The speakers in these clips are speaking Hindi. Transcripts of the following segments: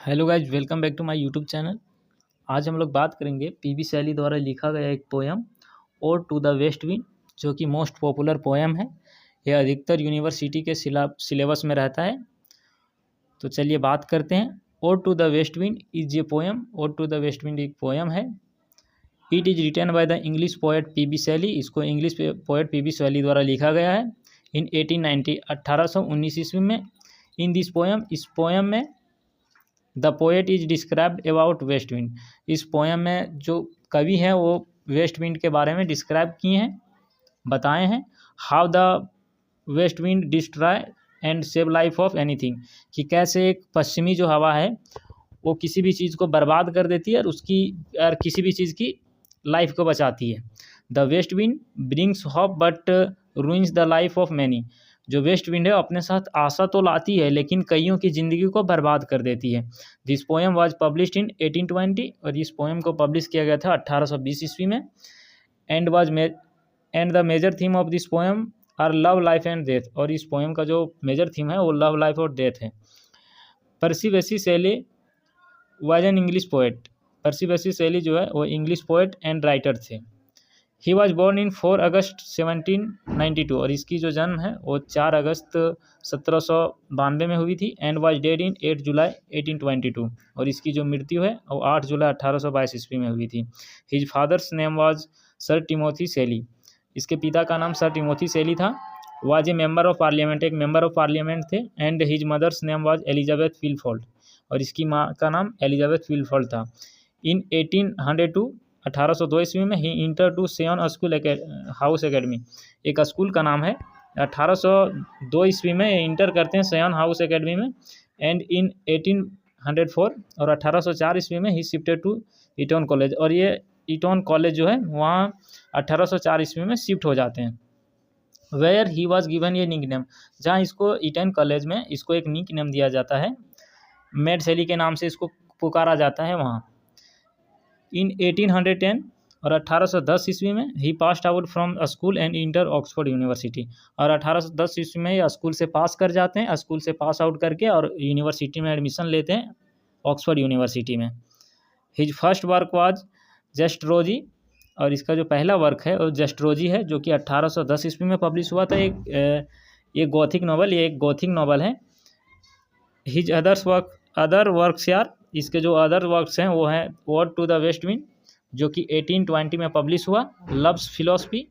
Hello guys, welcome back to my YouTube channel. आज हम लोग बात करेंगे पीबी शैली द्वारा लिखा गया एक poem ode to the west wind, जो कि मोस्ट पॉपुलर पोयम है। यह अधिकतर यूनिवर्सिटी के सिलेबस में रहता है। तो चलिए बात करते हैं। Ode to the west wind is a poem. Ode to the west wind एक पोयम है। It is written by the English poet P B Shelley. इसको इंग्लिश पोएट पीबी शैली द्वारा लिखा गया है इन 1890 1819 ईस्वी में। इन दिस पोयम, इस पोयम में the poet is described about west wind. इस पोयम में जो कवि हैं वो वेस्ट विंड के बारे में डिस्क्राइब किए हैं, बताए हैं। How the west wind destroy and save life of anything, कि कैसे एक पश्चिमी जो हवा है वो किसी भी चीज़ को बर्बाद कर देती है और किसी भी चीज़ की लाइफ को बचाती है। The west wind brings hope but ruins the life of many. जो वेस्ट विंड है अपने साथ आशा तो लाती है लेकिन कईयों की ज़िंदगी को बर्बाद कर देती है। This poem was published in 1820, और इस पोएम को पब्लिश किया गया था 1820 ईस्वी में। And the major theme of this poem are love, life and death. और इस पोएम का जो मेजर थीम है वो लव, लाइफ और डेथ है। पर्सी बेसी शैली वाज एन इंग्लिश पोएट। पर्सी बेसी शैली जो है वो इंग्लिश पोएट एंड राइटर थे। ही वॉज बोर्न इन 4 अगस्त 1792, और इसकी जो जन्म है वो 4 अगस्त 1792 में हुई थी। एंड वॉज डेड इन 8 जुलाई 1822, और इसकी जो मृत्यु है वो 8 जुलाई 1822 ईस्वी में हुई थी। His father's name was sir Timothy Shelley. इसके पिता का नाम सर टिमोथी शैली था। Was a member of parliament, एक मेंबर ऑफ पार्लियामेंट थे। And his mother's name was Elizabeth Pilfold, और इसकी माँ का नाम एलिजाबेथ फीलफोल्ड था। इन 1802 1802 ईस्वी में ही enter to Syon school house academy, एक स्कूल का नाम है। 1802 ईस्वी में इंटर करते हैं सेयन हाउस एकेडमी में। एंड इन 1804 और 1804 ईस्वी में ही शिफ्टेड टू ईटन कॉलेज, और ये ईटन कॉलेज जो है वहाँ 1804 ईस्वी में शिफ्ट हो जाते हैं। वेयर ही वॉज गिवन ये निक नेम, जहाँ इसको ईटन कॉलेज में इसको एक निक नेम दिया जाता है, मेड शैली के नाम से इसको पुकारा जाता है वहाँ। इन 1810 और 1810 ईस्वी में ही passed out from school and enter Oxford university, और 1810 ईस्वी में ये स्कूल से पास कर जाते हैं। स्कूल से पास आउट करके और यूनिवर्सिटी में एडमिशन लेते हैं, ऑक्सफोर्ड यूनिवर्सिटी में। हिज फर्स्ट वर्क वाज जस्ट्रोजी, और इसका जो पहला वर्क है वो जस्ट्रोजी है, जो कि 1810 ईस्वी में पब्लिश हुआ था। ये गॉथिक नॉवल, ये एक गॉथिक नॉवल है। हिज अदर वर्क्स यार, इसके जो अदर वर्क्स हैं वो हैं ode to the west wind, जो कि 1820 में पब्लिश हुआ। लव्स फिलोसफी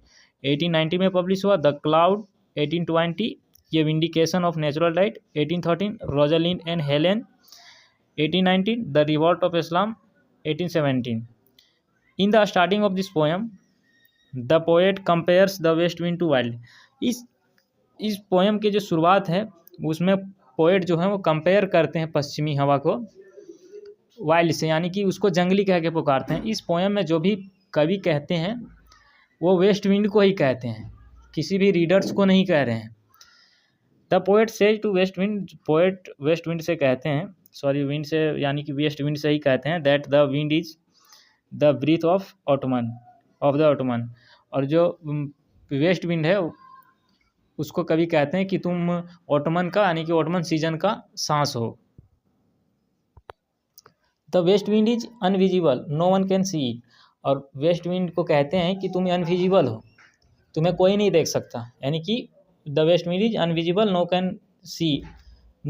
1890 में पब्लिश हुआ। द क्लाउड 1820, ये vindication of natural right 1813। Rosalind and Helen 1819। The revolt of Islam 1817। In the starting of this poem the poet compares the west wind to wild. इस पोएम की जो शुरुआत है उसमें पोएट जो है वो कंपेयर करते हैं पश्चिमी हवा को वाइल्ड से, यानी कि उसको जंगली कह के पुकारते हैं। इस पोएम में जो भी कवि कहते हैं वो वेस्ट विंड को ही कहते हैं, किसी भी रीडर्स को नहीं कह रहे हैं। The poet says to west wind, poet west wind से कहते हैं, सॉरी विंड से यानी कि वेस्ट विंड से ही कहते हैं, that the wind is the breath of the autumn. और जो वेस्ट विंड है उसको कवि कहते हैं कि तुम ऑटमन का यानी कि ऑटमन सीजन का सांस हो। The west wind is invisible, no one can see it. और वेस्ट विंड को कहते हैं कि तुम अनविजिबल हो, तुम्हें कोई नहीं देख सकता, यानी कि the west wind is invisible, no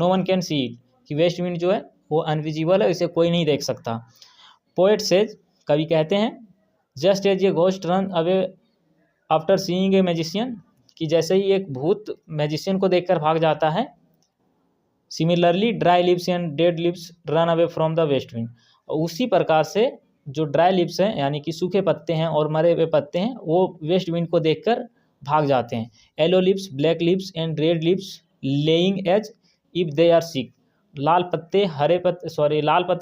one can see it, कि वेस्ट विंड जो है वो अनविजिबल है, इसे कोई नहीं देख सकता। पोएट सेज, कवि कहते हैं, just as a ghost run away after seeing a magician, कि जैसे ही एक भूत मैजिशियन को देखकर भाग जाता है। Similarly dry lips and dead lips run away from the west wind, उसी प्रकार से जो ड्राई लिप्स हैं यानी कि सूखे पत्ते हैं और मरे हुए पत्ते हैं वो वेस्ट विंड को देखकर भाग जाते हैं। Yellow lips, black lips and red lips laying as if they are sick, लाल पत्ते,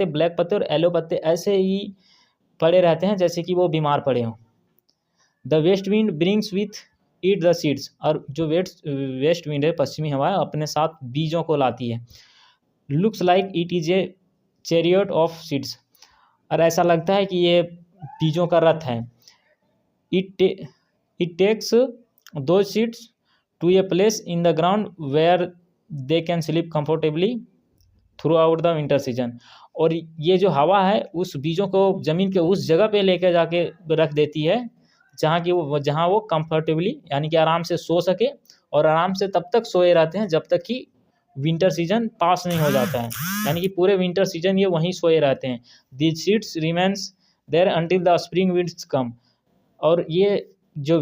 ब्लैक पत्ते और येलो पत्ते ऐसे ही पड़े रहते हैं जैसे कि वो बीमार पड़े हों। The west wind brings with eat the seeds, और जो वेस्ट विंड है पश्चिमी हवा अपने साथ बीजों को लाती है। Looks like it is a chariot of seeds, और ऐसा लगता है कि ये बीजों का रथ है। It takes the seeds to a place in the ground where they can sleep comfortably, throughout the winter season. और ये जो हवा है उस बीजों को ज़मीन के उस जगह पे लेकर जाके रख देती है जहाँ वो कंफर्टेबली यानी कि आराम से सो सके, और आराम से तब तक सोए रहते हैं जब तक कि विंटर सीजन पास नहीं हो जाता है, यानी कि पूरे विंटर सीजन ये वहीं सोए रहते हैं। These seeds remains there until the spring winds come. और ये जो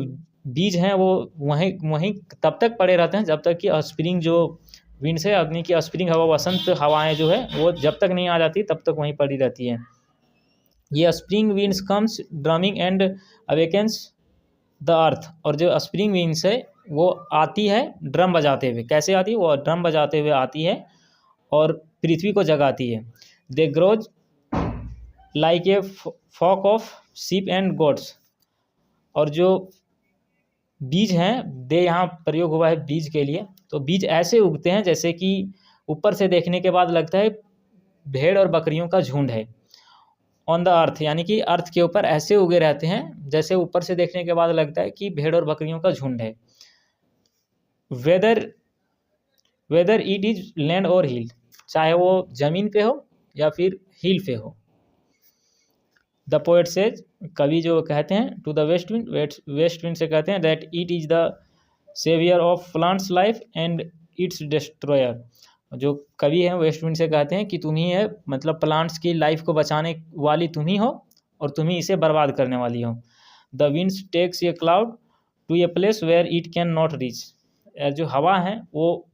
बीज हैं वो वहीं वहीं तब तक पड़े रहते हैं जब तक कि स्प्रिंग जो विंड्स है, यानी कि स्प्रिंग हवा, वसंत हवाएं जो है वो जब तक नहीं आ जाती तब तक वहीं पड़ी रहती हैं। ये spring winds comes drumming and awakens the earth. और जो स्प्रिंग विंड्स है वो आती है ड्रम बजाते हुए। कैसे आती है? वो ड्रम बजाते हुए आती है और पृथ्वी को जगाती है। They grows like a flock of sheep and goats. और जो बीज हैं, दे यहाँ प्रयोग हुआ है बीज के लिए, तो बीज ऐसे उगते हैं जैसे कि ऊपर से देखने के बाद लगता है भेड़ और बकरियों का झुंड है। ऑन द अर्थ, यानी कि अर्थ के ऊपर ऐसे उगे रहते हैं जैसे ऊपर से देखने के बाद लगता है कि भेड़ और बकरियों का झुंड है। वेदर इट इज लैंड और हिल, चाहे वो जमीन पे हो या फिर हिल पे हो। द पोएट सेज, कवि जो कहते हैं, to the west wind, west wind से कहते हैं that it is the saviour of plants life and its destroyer. जो कवि हैं वेस्ट विंड से कहते हैं कि तुम ही है, मतलब प्लांट्स की लाइफ को बचाने वाली तुम ही हो और तुम ही इसे बर्बाद करने वाली हो। The winds takes a cloud to a place where it can not reach. जो हवा है वो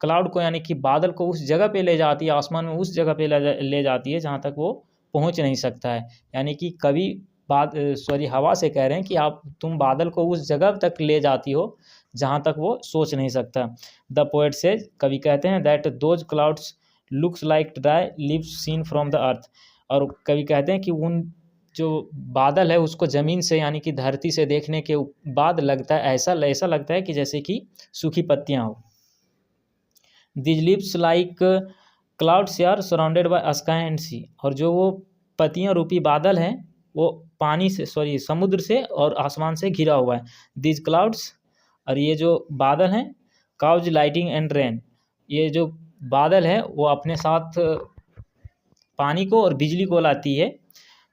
क्लाउड को, यानी कि बादल को, उस जगह पे ले जाती है, आसमान में उस जगह पे ले जाती है जहाँ तक वो पहुँच नहीं सकता है। यानी कि कवि हवा से कह रहे हैं कि तुम बादल को उस जगह तक ले जाती हो जहाँ तक वो सोच नहीं सकता। द पोएट सेज, कवि कहते हैं, that those clouds looks like dry leaves seen from the earth. और कवि कहते हैं कि उन जो बादल है उसको ज़मीन से, यानी कि धरती से देखने के बाद लगता है, ऐसा लगता है कि जैसे कि सूखी पत्तियाँ हो। These leaves like clouds are surrounded by sky and sea. और जो वो पत्तियाँ रूपी बादल हैं वो समुद्र से और आसमान से घिरा हुआ है। दिज क्लाउड्स, और ये जो बादल हैं, काउज लाइटिंग एंड रेन, ये जो बादल है वो अपने साथ पानी को और बिजली को लाती है।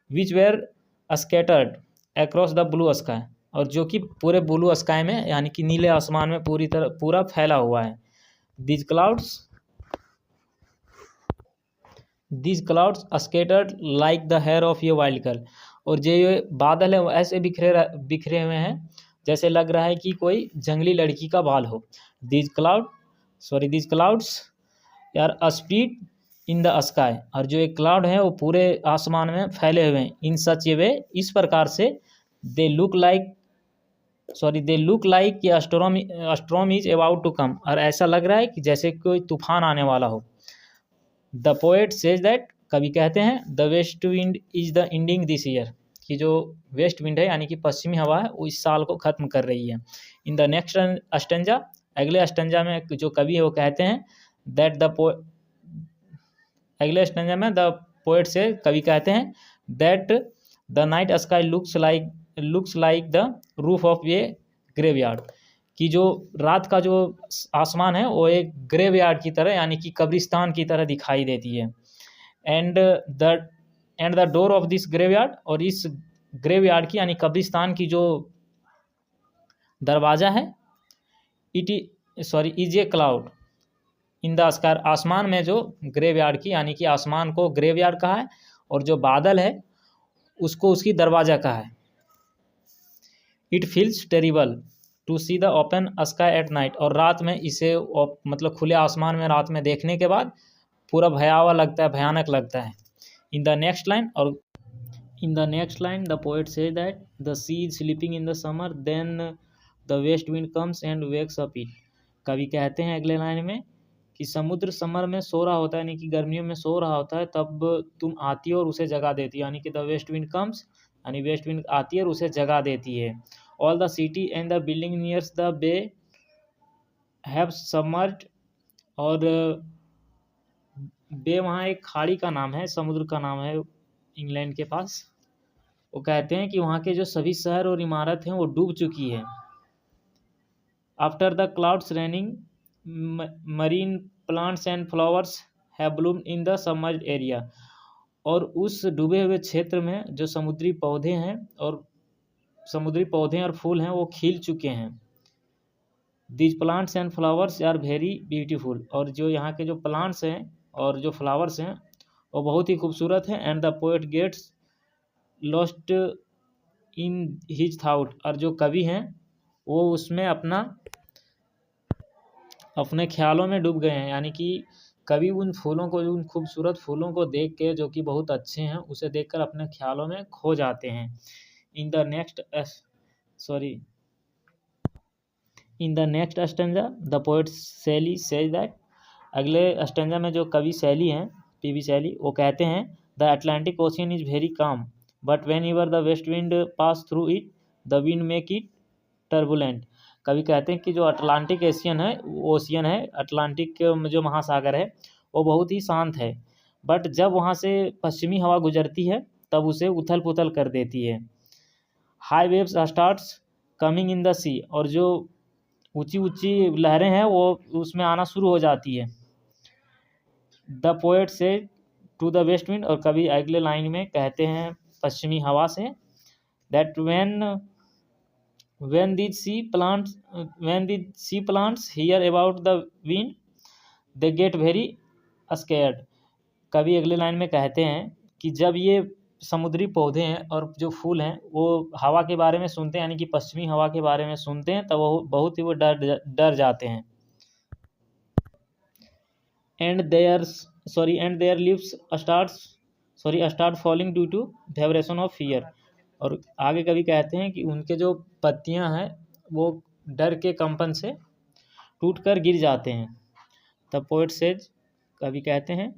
Which were scattered across the blue sky, और जो कि पूरे ब्लू स्काई में, यानी कि नीले आसमान में पूरा फैला हुआ है। These clouds scattered like the hair of a wild girl। और जो ये बादल है वो ऐसे बिखरे हुए हैं जैसे लग रहा है कि कोई जंगली लड़की का बाल हो। These clouds are spread in the sky। और जो एक क्लाउड है वो पूरे आसमान में फैले हुए हैं। इन सच ए वे, इस प्रकार से, they look like कि storm is about to come. और ऐसा लग रहा है कि जैसे कोई तूफान आने वाला हो। द पोएट सेज दैट, कवि कहते हैं, the west wind is the ending this year, कि जो वेस्ट विंड है यानी कि पश्चिमी हवा है वो इस साल को ख़त्म कर रही है। इन द नेक्स्ट अस्टेंजा, अगले अस्टेंजा में जो कवि है वो कहते हैं दैट अगले अस्टेंजा में द पोएट से कवि कहते हैं that the night sky looks like the roof of A graveyard, कि जो रात का जो आसमान है वो एक ग्रेवयार्ड की तरह, यानी कि कब्रिस्तान की तरह दिखाई देती है। And the door of this graveyard, और इस ग्रेवयार्ड की, यानी कब्रिस्तान की जो दरवाज़ा है, is a cloud in the sky. आसमान में जो ग्रेवयार्ड की, यानी कि आसमान को ग्रेवयार्ड कहा है और जो बादल है उसको उसकी दरवाज़ा कहा है। It feels terrible to see the open sky at night, और रात में इसे मतलब खुले आसमान में रात में देखने के बाद पूरा भयावह लगता है, भयानक लगता है। In the next line the poet says that the sea is sleeping in the summer then the west wind comes and wakes up it. कवि कहते हैं अगले लाइन में कि समुद्र समर में सो रहा होता है, यानी कि गर्मियों में सो रहा होता है, तब तुम आती हो और उसे जगा देती हो, यानी कि द वेस्ट विंड कम्स, यानी वेस्ट विंड आती है और उसे जगा देती है। All the city and the building nears the bay have submerged, और बे वहाँ एक खाड़ी का नाम है, समुद्र का नाम है इंग्लैंड के पास। वो कहते हैं कि वहाँ के जो सभी शहर और इमारत हैं वो डूब चुकी है। After the clouds raining marine plants and flowers have bloomed in the submerged area, और उस डूबे हुए क्षेत्र में जो समुद्री पौधे और फूल हैं वो खिल चुके हैं। These plants and flowers are very beautiful, और जो यहाँ के जो प्लांट्स हैं और जो फ्लावर्स हैं वो बहुत ही खूबसूरत हैं। And the poet gets lost in his thought, और जो कवि हैं वो उसमें अपने ख्यालों में डूब गए हैं, यानी कि कवि उन खूबसूरत फूलों को देख के, जो कि बहुत अच्छे हैं, उसे देखकर अपने ख्यालों में खो जाते हैं। इन the next stanza the poet शैली सेज दैट, अगले स्टेंजा में जो कवि शैली हैं, पीवी शैली, वो कहते हैं the Atlantic ocean is very calm, but when ever the west wind pass through it the wind make it turbulent. कवि कहते हैं कि जो अटलांटिक ओशियन है, अटलांटिक जो महासागर है, वो बहुत ही शांत है, बट जब वहाँ से पश्चिमी हवा गुजरती है तब उसे उथल पुथल कर देती है। High waves starts coming in the sea, और जो ऊंची ऊंची लहरें हैं वो उसमें आना शुरू हो जाती है। द पोएट से टू द वेस्ट विंड, और कवि अगले लाइन में कहते हैं पश्चिमी हवा से, that when the sea plants hear about the wind they get very scared। कवि अगले लाइन में कहते हैं कि जब ये समुद्री पौधे हैं और जो फूल हैं वो हवा के बारे में सुनते हैं, यानी कि पश्चिमी हवा के बारे में सुनते हैं, तब वो बहुत ही डर जाते हैं। And their leaves start falling due to vibration of fear, और आगे कवि कहते हैं कि उनके जो पत्तियां हैं वो डर के कंपन से टूटकर गिर जाते हैं। द पोएट सेज, कवि कहते हैं,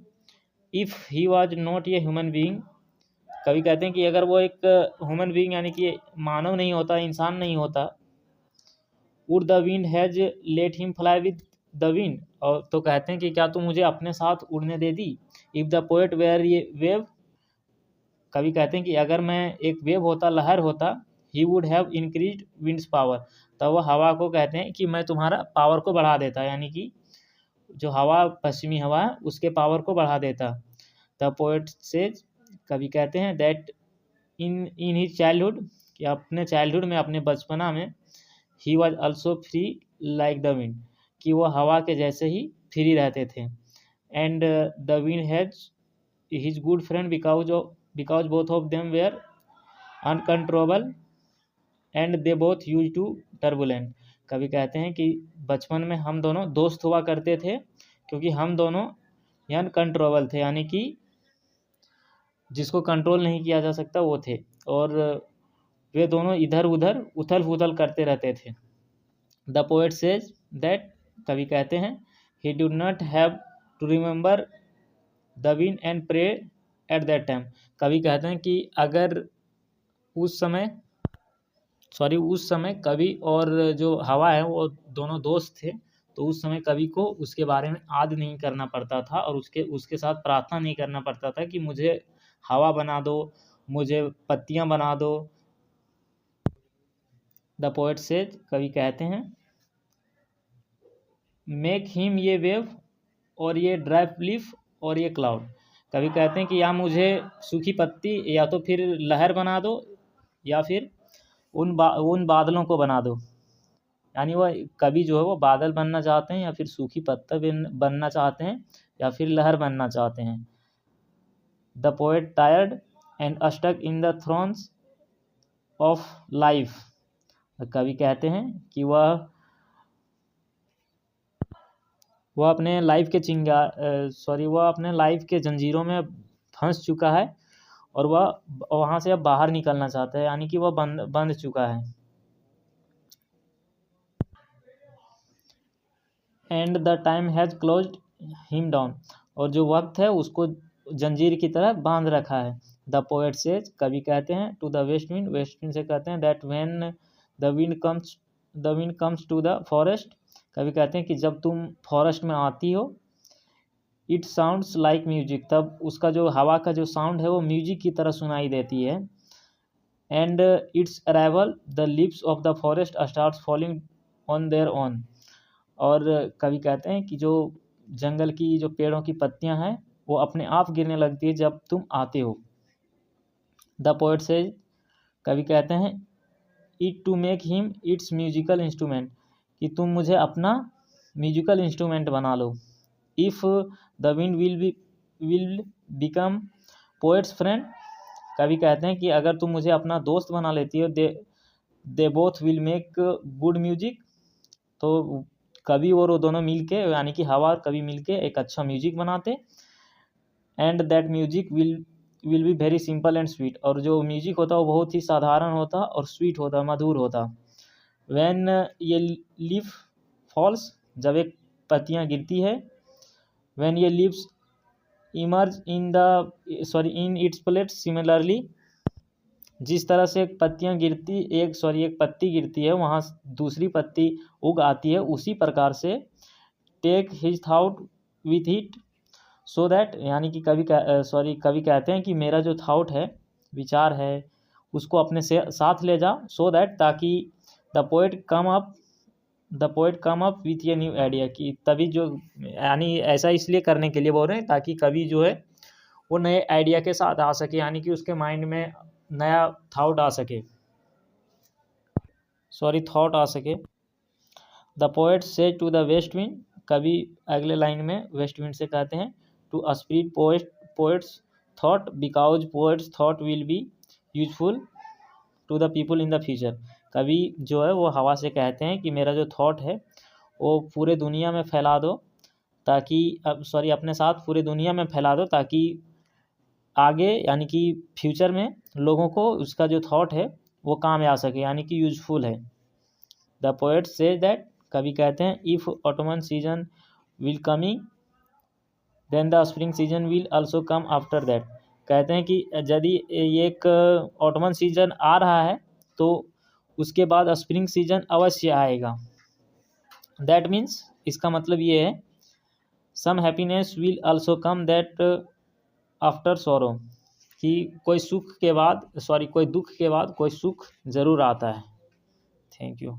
if he was not a human being, कवि कहते हैं कि अगर वो एक ह्यूमन बीइंग यानी कि मानव नहीं होता, इंसान नहीं होता, would the wind has let him fly with the wind, और तो कहते हैं कि क्या तुम मुझे अपने साथ उड़ने दे दी। इफ़ द पोएट वेयर ये वेव, कवि कहते हैं कि अगर मैं एक वेव होता, लहर होता, he would have increased winds power, तो वह हवा को कहते हैं कि मैं तुम्हारा पावर को बढ़ा देता, यानी कि जो हवा पश्चिमी हवा है उसके पावर को बढ़ा देता। द पोएट सेज, कवि कहते हैं, दैट इन हिज चाइल्डहुड, कि अपने चाइल्डहुड में, अपने बचपना में, he was also free like the wind, कि वह हवा के जैसे ही फ्री रहते थे। And the wind has his good friend because both of them were uncontrollable and they both use to turbulent. कवि कहते हैं कि बचपन में हम दोनों दोस्त हुआ करते थे, क्योंकि हम दोनों अनकंट्रोलेबल थे, यानी कि जिसको कंट्रोल नहीं किया जा सकता वो थे, और वे दोनों इधर उधर उथल पुथल करते रहते थे। द पोएट सेज दैट, कवि कहते हैं, he did not have to remember the wind and pray at that time. कवि कहते हैं कि अगर उस समय कवि और जो हवा है वो दोनों दोस्त थे, तो उस समय कवि को उसके बारे में याद नहीं करना पड़ता था, और उसके साथ प्रार्थना नहीं करना पड़ता था कि मुझे हवा बना दो, मुझे पत्तियां बना दो। द पोएट सेज, कवि कहते हैं, मेक हिम ये वेव, और ये ड्राई लीफ, और ये क्लाउड। कवि कहते हैं कि या मुझे सूखी पत्ती या तो फिर लहर बना दो, या फिर उन बादलों को बना दो। यानी वह कवि जो है वो बादल बनना चाहते हैं, या फिर सूखी पत्ता बनना चाहते हैं, या फिर लहर बनना चाहते हैं। The poet tired and stuck in the thorns of life. कवि कहते हैं कि वह अपने लाइफ के जंजीरों में फंस चुका है, और वह वहाँ से अब बाहर निकलना चाहता है, यानी कि वह बंध चुका है। And the time has closed him down, और जो वक्त है उसको जंजीर की तरह बांध रखा है। द पोएट सेज, कवि कहते हैं, टू द वेस्ट विंड से कहते हैं, that when the wind comes to the forest, कवि कहते हैं कि जब तुम फॉरेस्ट में आती हो, इट साउंड्स लाइक म्यूजिक, तब उसका जो हवा का जो साउंड है वो म्यूजिक की तरह सुनाई देती है। And it's arrival the leaves of the forest starts falling on their own, और कवि कहते हैं कि जो जंगल की जो पेड़ों की पत्तियां हैं वो अपने आप गिरने लगती है जब तुम आते हो। द पोएट सेज, कवि कहते हैं, it to make him its musical instrument, कि तुम मुझे अपना म्यूजिकल इंस्ट्रूमेंट बना लो। If the wind will become poets friend, कवि कहते हैं कि अगर तुम मुझे अपना दोस्त बना लेती हो, they both will make good music, तो कवि और वो दोनों मिलके, यानी कि हवा और कवि मिलके एक अच्छा म्यूजिक बनाते। And that music will be very simple and sweet, और जो म्यूजिक होता है वो बहुत ही साधारण होता और स्वीट होता, मधुर होता। व्हेन ये लीफ फॉल्स, जब एक पत्तियां गिरती है, व्हेन ये leaves emerge in its plate similarly, जिस तरह से एक पत्ती गिरती है वहाँ दूसरी पत्ती उग आती है, उसी प्रकार से take his thought with it so that, यानी कि कवि कहते हैं कि मेरा जो थाउट है, विचार है, उसको अपने से साथ ले जा, सो दैट, ताकि the poet come up with a new idea, कि तभी जो, यानी ऐसा इसलिए करने के लिए बोल रहे हैं ताकि कवि जो है वो नए आइडिया के साथ आ सके, यानी कि उसके माइंड में नया थाउट आ सके, थॉट आ सके। The poet says to the west wind, कवि अगले लाइन में वेस्ट विंड से कहते हैं, to spread poets thought because poets thought will be useful to the people in the future. कवि जो है वो हवा से कहते हैं कि मेरा जो थॉट है वो पूरे दुनिया में फैला दो, ताकि अपने साथ पूरे दुनिया में फैला दो, ताकि आगे, यानी कि फ्यूचर में लोगों को उसका जो थॉट है वो काम आ सके, यानी कि यूजफुल है। द पोएट सेज दैट, कवि कहते हैं, if autumn season will coming then the spring season will also come after that, कहते हैं कि यदि एक ऑटमन सीजन आ रहा है तो उसके बाद स्प्रिंग सीजन अवश्य आएगा। दैट मीन्स, इसका मतलब ये है, some happiness will also come that after sorrow, कि कोई दुख के बाद कोई सुख ज़रूर आता है। Thank you.